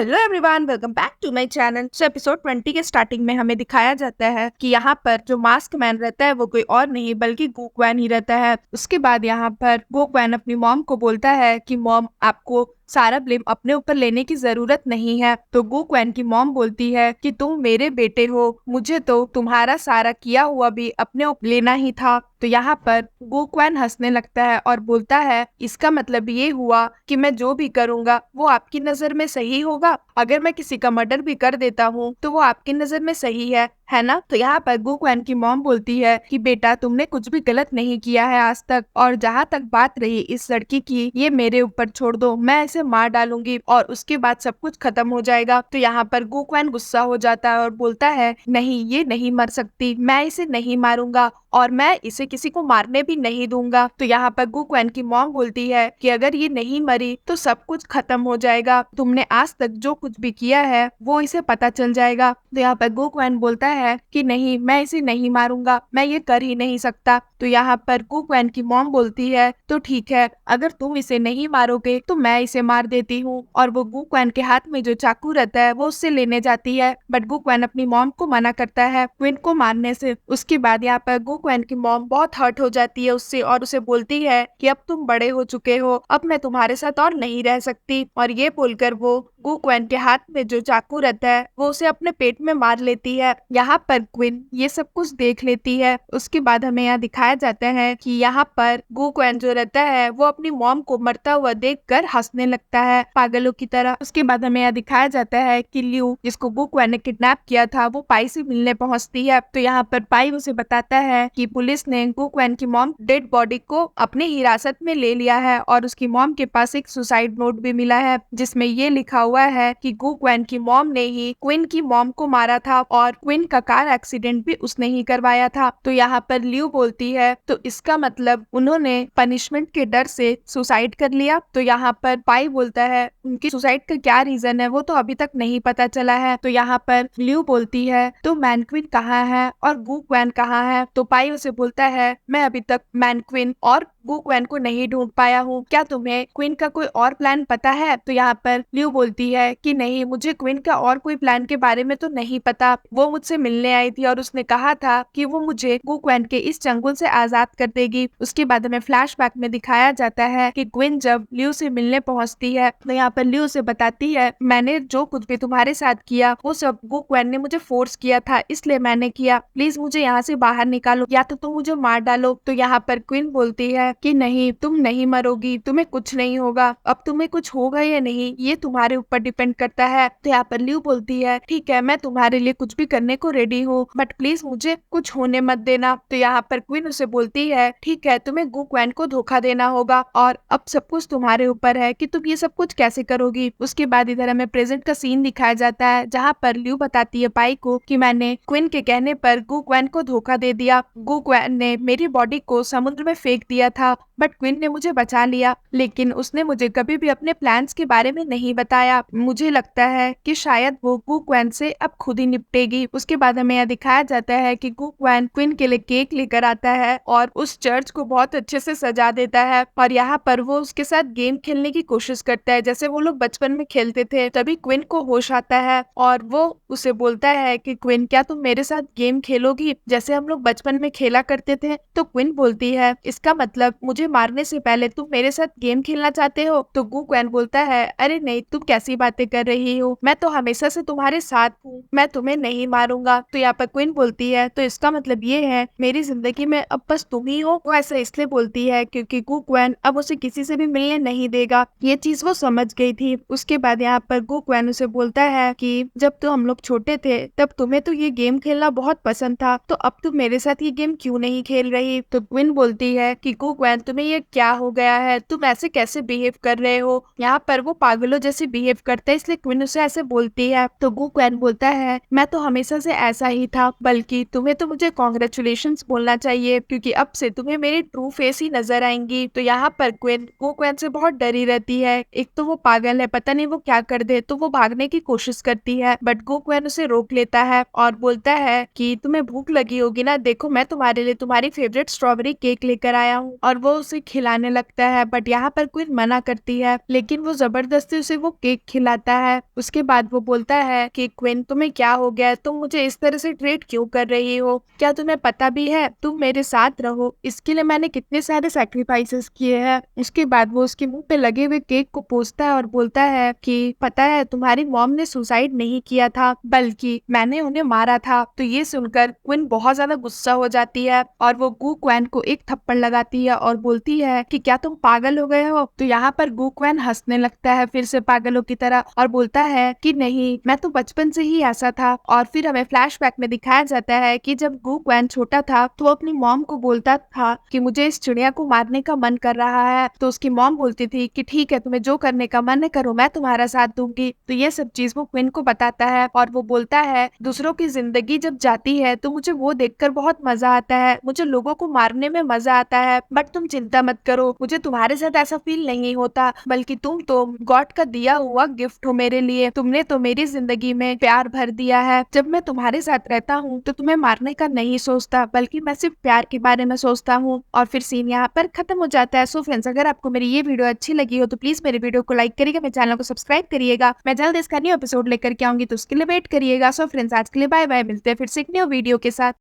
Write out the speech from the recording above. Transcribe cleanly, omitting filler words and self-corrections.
Hello everyone, welcome back to my channel. Episode 20 के starting में हमें दिखाया जाता है कि यहाँ पर जो मास्क मैन रहता है वो कोई और नहीं बल्कि गुकवैन ही रहता है। उसके बाद यहाँ पर गुकवैन अपनी मॉम को बोलता है कि मॉम, आपको सारा ब्लेम अपने ऊपर लेने की जरूरत नहीं है। तो गुकवैन की मॉम बोलती है कि तुम मेरे बेटे हो, मुझे तो तुम्हारा सारा किया हुआ भी अपने ऊपर लेना ही था। तो यहाँ पर गुकवैन हंसने लगता है और बोलता है, इसका मतलब ये हुआ कि मैं जो भी करूँगा वो आपकी नजर में सही होगा। अगर मैं किसी का मर्डर भी कर देता हूँ तो वो आपकी नजर में सही है ना। तो यहाँ पर गुकवैन की मॉम बोलती है कि बेटा, तुमने कुछ भी गलत नहीं किया है आज तक, और जहाँ तक बात रही इस लड़की की, ये मेरे ऊपर छोड़ दो, मैं इसे मार डालूंगी और उसके बाद सब कुछ खत्म हो जाएगा। तो यहाँ पर गुकवैन गुस्सा हो जाता है और बोलता है, नहीं, ये नहीं मर सकती, मैं इसे नहीं मारूंगा और मैं इसे किसी को मारने भी नहीं दूंगा। तो यहाँ पर गुकवैन की मॉम बोलती है कि अगर ये नहीं मरी तो सब कुछ खत्म हो जाएगा, तुमने आज तक जो कुछ भी किया है वो इसे पता चल जाएगा। तो यहाँ पर गुकवैन बोलता है कि नहीं, मैं इसे नहीं मारूंगा, मैं ये कर ही नहीं सकता। तो यहाँ पर गुकवैन की मॉम बोलती है, तो ठीक है, अगर तुम इसे नहीं मारोगे तो मैं इसे मार देती हूँ। और वो गुकवैन के हाथ में जो चाकू रहता है वो उससे लेने जाती है, बट गुकवैन अपनी मॉम को मना करता है क्विन को मारने से। उसके बाद यहाँ पर गुकवैन की मॉम बहुत हर्ट हो जाती है उससे और उसे बोलती है कि अब तुम बड़े हो चुके हो, अब मैं तुम्हारे साथ और नहीं रह सकती। और ये बोलकर वो गुकवैन के हाथ में जो चाकू रहता है वो उसे अपने पेट में मार लेती है। यहाँ पर क्विन ये सब कुछ देख लेती है। उसके बाद हमें यहाँ दिखाया जाता है कि यहाँ पर गुकवैन जो रहता है वो अपनी मॉम को मरता हुआ देखकर हंसने लगता है पागलों की तरह। उसके बाद हमें यहाँ दिखाया जाता है कि लियू, जिसको गुकवैन ने किडनैप किया था, वो पाई से मिलने पहुंचती है। तो यहाँ पर पाई उसे बताता है कि पुलिस ने गुकवैन की मॉम डेड बॉडी को अपनी हिरासत में ले लिया है और उसकी मॉम के पास एक सुसाइड नोट भी मिला है जिसमें ये लिखा हुआ है कि गुकवैन की मॉम ने ही क्विन की मॉम को मारा था और क्विन का कार एक्सीडेंट भी उसने ही करवाया था। तो यहाँ पर लियू बोलती है, तो इसका मतलब उन्होंने पनिशमेंट के डर से सुसाइड कर लिया। तो यहाँ पर पाई बोलता है, उनकी सुसाइड का क्या रीजन है वो तो अभी तक नहीं पता चला है। तो यहाँ पर लियू बोलती है, तो मैनक्विन कहाँ है और गुकवैन कहाँ है। तो पाई उसे बोलता है, मैं अभी तक मैनक्विन और गुकवैन को नहीं ढूंढ पाया हूँ, क्या तुम्हें क्वीन का कोई और प्लान पता है। तो यहाँ पर लियू बोलती है कि नहीं, मुझे क्वीन का और कोई प्लान के बारे में तो नहीं पता, वो मुझसे मिलने आई थी और उसने कहा था कि वो मुझे गुकवैन के इस चंगुल से आजाद कर देगी। उसके बाद हमें फ्लैशबैक में दिखाया जाता है कि क्वीन जब लियू से मिलने पहुंचती है तो यहाँ पर लियू से बताती है, मैंने जो कुछ भी तुम्हारे साथ किया वो सब गुकवैन ने मुझे फोर्स किया था, इसलिए मैंने किया, प्लीज मुझे यहाँ से बाहर निकालो या तो तुम मुझे मार डालो। तो यहाँ पर क्वीन बोलती है कि नहीं, तुम नहीं मरोगी, तुम्हें कुछ नहीं होगा, अब तुम्हें कुछ होगा या नहीं ये तुम्हारे ऊपर डिपेंड करता है। तो यहाँ पर लियू बोलती है, ठीक है, मैं तुम्हारे लिए कुछ भी करने को रेडी हूँ, बट प्लीज मुझे कुछ होने मत देना। तो यहाँ पर क्वीन उसे बोलती है, ठीक है, तुम्हें गुकवैन को धोखा देना होगा और अब सब कुछ तुम्हारे ऊपर है कि तुम ये सब कुछ कैसे करोगी। उसके बाद इधर हमें प्रेजेंट का सीन दिखाया जाता है जहाँ पर लियू बताती है पाई को कि मैंने क्वीन के कहने पर गुकवैन को धोखा दे दिया, गुकवैन ने मेरी बॉडी को समुद्र में फेंक दिया था, बट क्वीन ने मुझे बचा लिया, लेकिन उसने मुझे कभी भी अपने प्लान्स के बारे में नहीं बताया। मुझे लगता है कि शायद वो गुकवैन से अब खुद ही निपटेगी। उसके बाद हमें यह दिखाया जाता है कि गुकवैन क्वीन के लिए केक लेकर आता है और उस चर्च को बहुत अच्छे से सजा देता है और यहाँ पर वो उसके साथ गेम खेलने की कोशिश करता है जैसे वो लोग बचपन में खेलते थे। तभी क्वीन को होश आता है और वो उसे बोलता है कि क्वीन, क्या तुम मेरे साथ गेम खेलोगी जैसे हम लोग बचपन में खेला करते थे। तो क्वीन बोलती है, इसका मतलब मुझे मारने से पहले तुम मेरे साथ गेम खेलना चाहते हो। तो गुकवैन बोलता है, अरे नहीं, तुम कैसी बातें कर रही हो, मैं तो हमेशा से तुम्हारे साथ हूँ, मैं तुम्हें नहीं मारूंगा। तो यहाँ पर क्वीन बोलती है, तो इसका मतलब ये है मेरी जिंदगी में अब बस तुम ही हो। वो ऐसा इसलिए बोलती है क्योंकि गुकवैन अब उसे किसी से भी मिलने नहीं देगा, ये चीज वो समझ गई थी। उसके बाद यहाँ पर गुकवैन उसे बोलता है कि जब तो हम लोग छोटे थे तब तुम्हें तो ये गेम खेलना बहुत पसंद था, तो अब तुम मेरे साथ ये गेम क्यों नहीं खेल रही। तो क्वीन बोलती है कि गुकवैन, तुम्हें ये क्या हो गया है, तुम ऐसे कैसे बिहेव कर रहे हो। यहाँ पर वो पागलों जैसे बिहेव करता है इसलिए क्वीन उसे ऐसे बोलती है। तो गुकवैन बोलता है, मैं तो हमेशा से ऐसा ही था, बल्कि तुम्हें तो मुझे कॉन्ग्रेचुलेशंस बोलना चाहिए क्योंकि अब से तुम्हें मेरी ट्रू फेस ही नजर आएंगी। तो यहाँ पर क्वीन गुकवैन से बहुत डरी रहती है, एक तो वो पागल है, पता नहीं वो क्या कर दे, तो वो भागने की कोशिश करती है बट गुकवैन उसे रोक लेता है और बोलता है कि तुम्हें भूख लगी होगी ना, देखो मैं तुम्हारे लिए तुम्हारी फेवरेट स्ट्रॉबेरी केक लेकर आया हूँ। और वो उसे खिलाने लगता है, बट यहाँ पर क्वीन मना करती है, लेकिन वो जबरदस्ती उसे वो केक खिलाता है। उसके बाद वो बोलता है कि क्वीन तुम्हें क्या हो गया है, तुम मुझे इस तरह से ट्रीट क्यों कर रही हो, क्या तुम्हें पता भी है तुम मेरे साथ रहो, इसके लिए मैंने कितने सारे सैक्रिफाइसेस किए हैं। उसके बाद वो उसके मुंह पे लगे हुए केक को पोंछता है और बोलता है कि पता है तुम्हारी मॉम ने सुसाइड नहीं किया था, बल्कि मैंने उन्हें मारा था। तो ये सुनकर क्वीन बहुत ज्यादा गुस्सा हो जाती है और वो गू क्वैन को एक थप्पड़ लगाती है और बोलती है कि क्या तुम पागल हो गए हो। तो यहाँ पर गू क्वैन हंसने लगता है फिर से पागलों की तरह और बोलता है कि नहीं, मैं तो बचपन से ही ऐसा था। और फिर हमें फ्लैशबैक में दिखाया जाता है कि जब गू क्वैन छोटा था तो वो अपनी मॉम को बोलता था कि मुझे इस चिड़िया को मारने का मन कर रहा है, तो उसकी मॉम बोलती थी कि ठीक है, तुम्हें जो करने का मन है करो, मैं तुम्हारा साथ दूंगी। तो ये सब चीज वो क्वीन को बताता है और वो बोलता है दूसरों की जिंदगी जब जाती है तो मुझे वो देखकर बहुत मजा आता है, मुझे लोगों को मारने में मजा आता है, बट तुम चिंता मत करो, मुझे तुम्हारे साथ ऐसा फील नहीं होता, बल्कि तुम तो गॉड का दिया हुआ गिफ्ट हो मेरे लिए, तुमने तो मेरी जिंदगी में प्यार भर दिया है। जब मैं तुम्हारे साथ रहता हूँ तो तुम्हें मारने का नहीं सोचता, बल्कि मैं सिर्फ प्यार के बारे में सोचता हूँ। और फिर सीन यहाँ पर खत्म हो जाता है। सो फ्रेंड्स, अगर आपको मेरी ये वीडियो अच्छी लगी हो तो प्लीज मेरे वीडियो को लाइक करिएगा, मेरे चैनल को सब्सक्राइब करिएगा। मैं जल्द इसका न्यू एपिसोड लेकर के आऊंगी, तो उसके लिए वेट करिएगा। सो फ्रेंड्स, आज के लिए बाय बाय, मिलते हैं फिर से एक न्यू वीडियो के साथ।